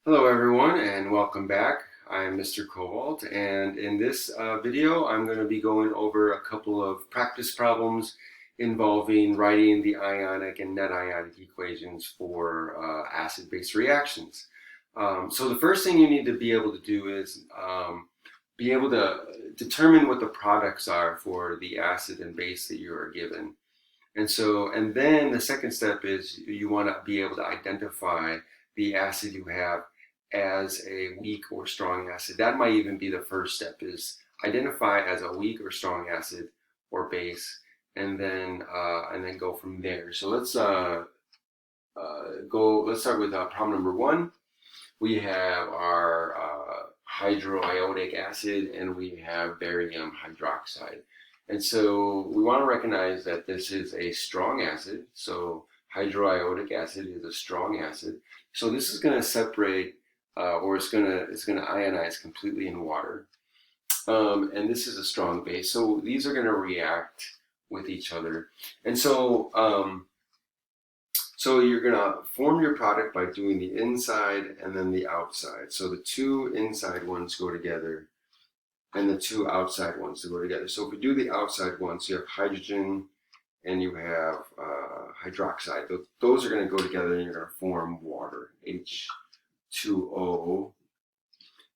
Hello everyone and welcome back. I'm Mr. Cobalt, and in this video I'm going to be going over a couple of practice problems involving writing the ionic and net ionic equations for acid-base reactions. So the first thing you need to be able to do is be able to determine what the products are for the acid and base that you are given. And then the second step is you want to be able to identify the acid you have as a weak or strong acid. That might even be the first step, is identify as a weak or strong acid or base, and then go from there. So let's start with problem number one. We have our hydroiodic acid and we have barium hydroxide. And so we want to recognize that this is a strong acid. So hydroiodic acid is a strong acid. So this is going to separate or it's going to ionize completely in water. And this is a strong base. So these are going to react with each other. And so you're going to form your product by doing the inside and then the outside. So the two inside ones go together and the two outside ones go together. So if we do the outside ones, you have hydrogen and you have hydroxide. Those are going to go together and you're going to form water, H2O.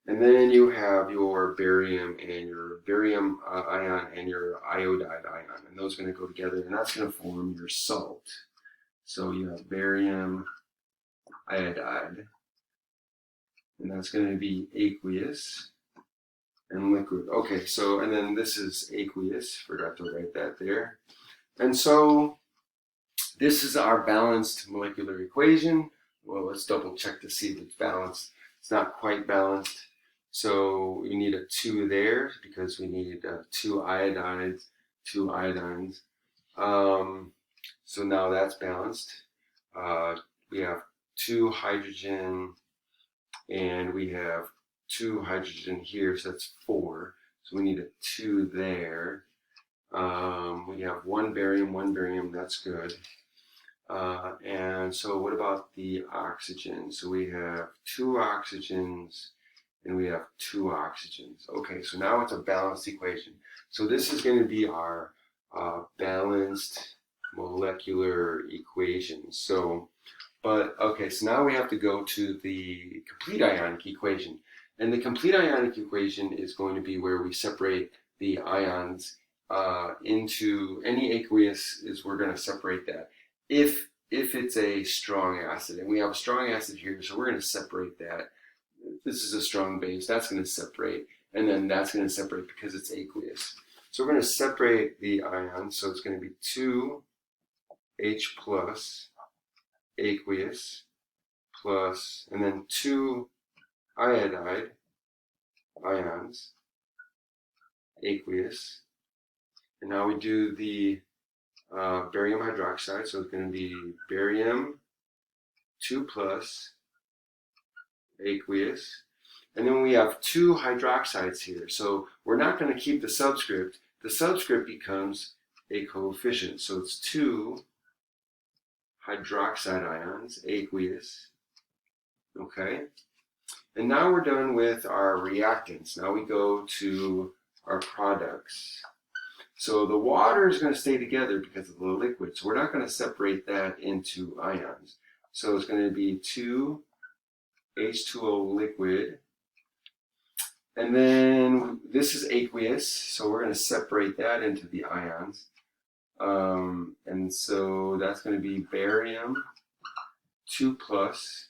And then you have your barium and your barium ion and your iodide ion. And those are going to go together and that's going to form your salt. So you have barium iodide, and that's going to be aqueous and liquid. Okay, so, and then this is aqueous, forgot to write that there. And so this is our balanced molecular equation. Well, let's double check to see if it's balanced. It's not quite balanced. So we need a 2 there because we need 2 iodides, 2 iodines. So now that's balanced. We have 2 hydrogen and we have 2 hydrogen here, so that's 4. So we need a 2 there. We have 1 barium, that's good. And so what about the oxygen? So we have 2 oxygens and we have 2 oxygens. Okay, so now it's a balanced equation. So this is going to be our balanced molecular equation. So now we have to go to the complete ionic equation. And the complete ionic equation is going to be where we separate the ions into any aqueous we're going to separate that. If it's a strong acid, and we have a strong acid here, so we're going to separate that. This is a strong base, that's going to separate, and then that's going to separate because it's aqueous. So we're going to separate the ions, so it's going to be 2H plus aqueous plus, and then 2 iodide ions, aqueous. And now we do the barium hydroxide, so it's going to be barium 2 plus aqueous. And then we have 2 hydroxides here, so we're not going to keep the subscript. The subscript becomes a coefficient, so it's 2 hydroxide ions, aqueous. Okay, and now we're done with our reactants. Now we go to our products. So the water is going to stay together because of the liquid, so we're not going to separate that into ions. So it's going to be 2 H2O liquid. And then this is aqueous, so we're going to separate that into the ions. And so that's going to be barium 2 plus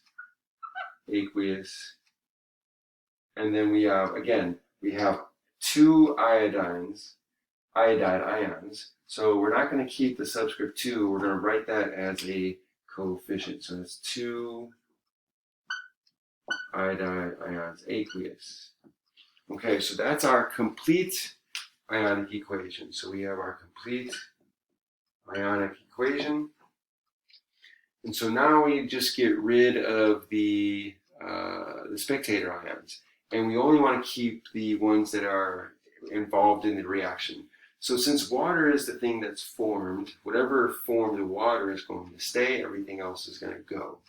aqueous. And then we have 2 iodide ions. So we're not going to keep the subscript 2, we're going to write that as a coefficient. So it's 2 iodide ions, aqueous. Okay, so that's our complete ionic equation. So we have our complete ionic equation. And so now we just get rid of the spectator ions. And we only want to keep the ones that are involved in the reaction. So since water is the thing that's formed, whatever form the water is going to stay, everything else is going to go.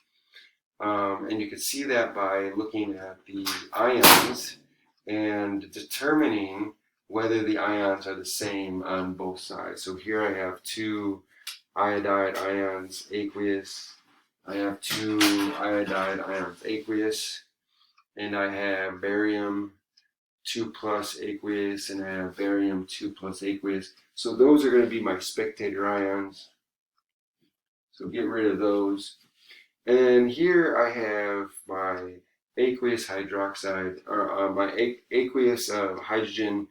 And you can see that by looking at the ions and determining whether the ions are the same on both sides. So here I have two iodide ions, aqueous. I have two iodide ions, aqueous. And I have barium 2 plus aqueous, and I have barium 2 plus aqueous. So those are going to be my spectator ions. So get rid of those. And here I have my aqueous hydroxide, or my aqueous hydrogen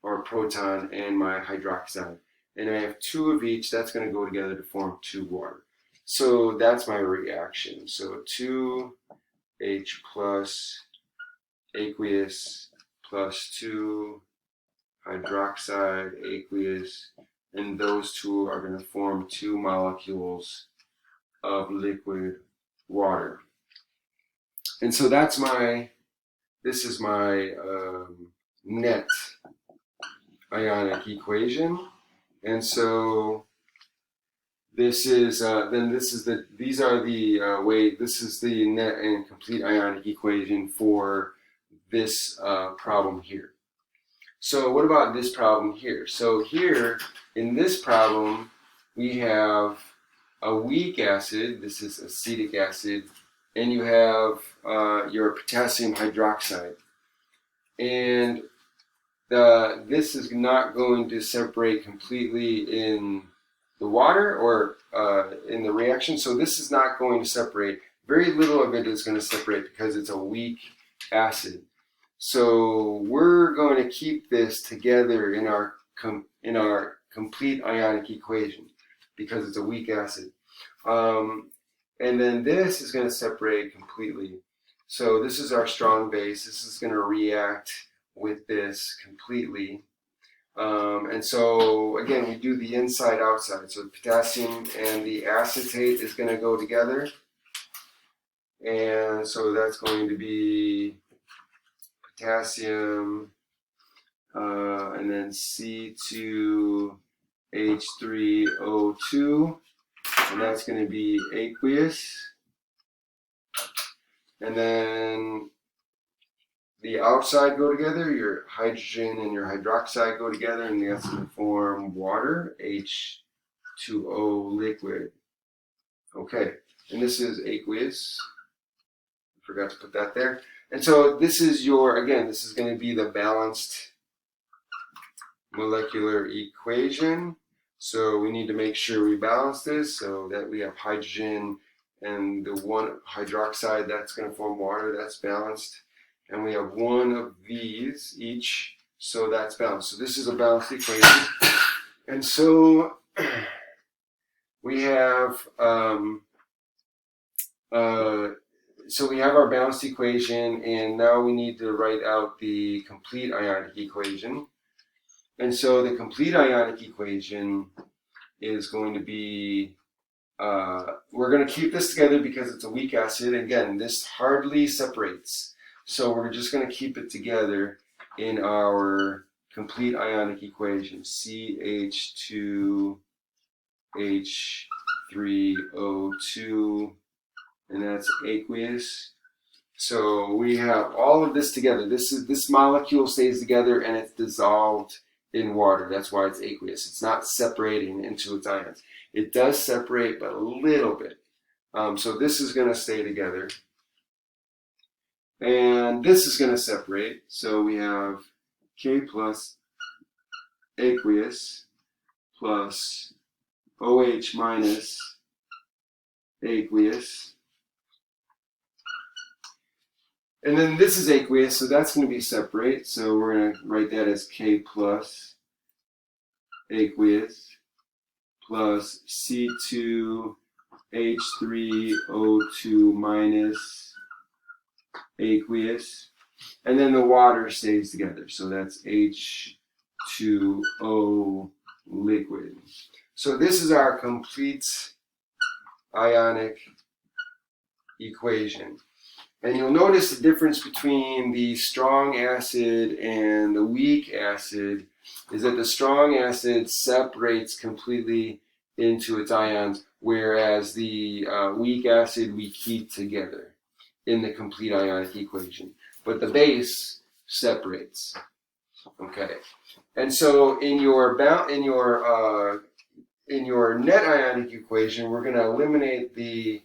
or proton, and my hydroxide. And I have two of each. That's going to go together to form 2 water. So that's my reaction. So 2H plus aqueous plus 2 hydroxide aqueous, and those two are going to form 2 molecules of liquid water. And so that's this is my net ionic equation. And so this is these are the this is the net and complete ionic equation for this problem here. So what about this problem here? So here in this problem we have a weak acid, this is acetic acid, and you have your potassium hydroxide. And this is not going to separate completely in the water or in the reaction. So this is not going to separate. Very little of it is going to separate because it's a weak acid. So we're going to keep this together in our complete ionic equation because it's a weak acid. And then this is going to separate completely. So this is our strong base. This is going to react with this completely. And so again, we do the inside outside. So the potassium and the acetate is going to go together. And so that's going to be potassium and then C2H3O2, and that's going to be aqueous. And then the outside go together, your hydrogen and your hydroxide go together, and that's going to form water, H2O liquid. Okay, and this is aqueous. I forgot to put that there. And so this is this is going to be the balanced molecular equation. So we need to make sure we balance this so that we have hydrogen and the one hydroxide that's going to form water, that's balanced. And we have one of these each, so that's balanced. So this is a balanced equation. And so we have we have our balanced equation, and now we need to write out the complete ionic equation. And so the complete ionic equation is going to be, we're going to keep this together because it's a weak acid. Again, this hardly separates. So we're just going to keep it together in our complete ionic equation, CH2H3O2, and that's aqueous. So we have all of this together. This molecule stays together and it's dissolved in water. That's why it's aqueous. It's not separating into its ions. It does separate, but a little bit. So this is going to stay together. And this is going to separate. So we have K plus aqueous plus OH minus aqueous. And then this is aqueous, so that's going to be separate. So we're going to write that as K plus aqueous plus C2H3O2 minus aqueous. And then the water stays together. So that's H2O liquid. So this is our complete ionic equation. And you'll notice the difference between the strong acid and the weak acid is that the strong acid separates completely into its ions, whereas the weak acid we keep together in the complete ionic equation. But the base separates. Okay, and so in your net ionic equation, we're going to eliminate the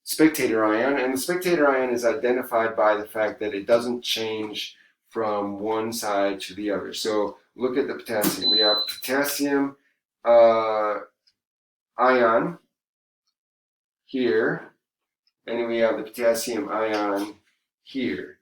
spectator ion, and the spectator ion is identified by the fact that it doesn't change from one side to the other. So look at the potassium. We have potassium ion here, and then we have the potassium ion here.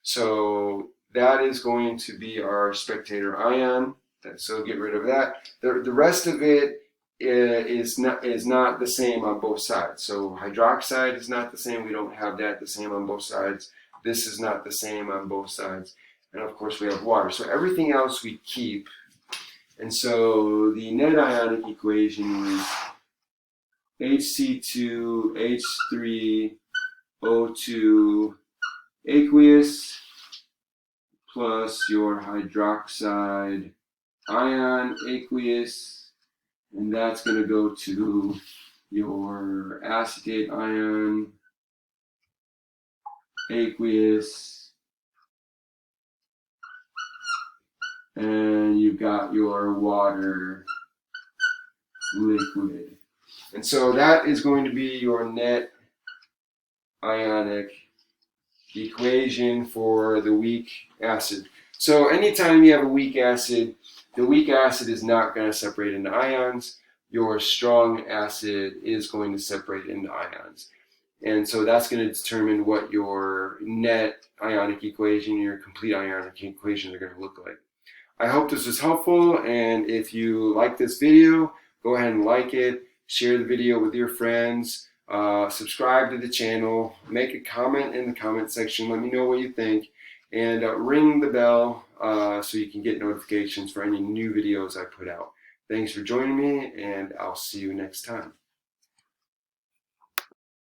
So that is going to be our spectator ion. So get rid of that. The rest of it is not the same on both sides. So hydroxide is not the same. We don't have that the same on both sides. This is not the same on both sides. And of course we have water. So everything else we keep. And so the net ionic equation is HC2H3O2 aqueous plus your hydroxide ion aqueous, and that's going to go to your acetate ion aqueous, and you've got your water liquid. And so that is going to be your net ionic equation for the weak acid. So anytime you have a weak acid, the weak acid is not going to separate into ions. Your strong acid is going to separate into ions. And so that's going to determine what your net ionic equation, your complete ionic equations are going to look like. I hope this was helpful, and if you like this video, go ahead and like it, share the video with your friends, subscribe to the channel, make a comment in the comment section, let me know what you think, and ring the bell so you can get notifications for any new videos I put out. Thanks for joining me, and I'll see you next time.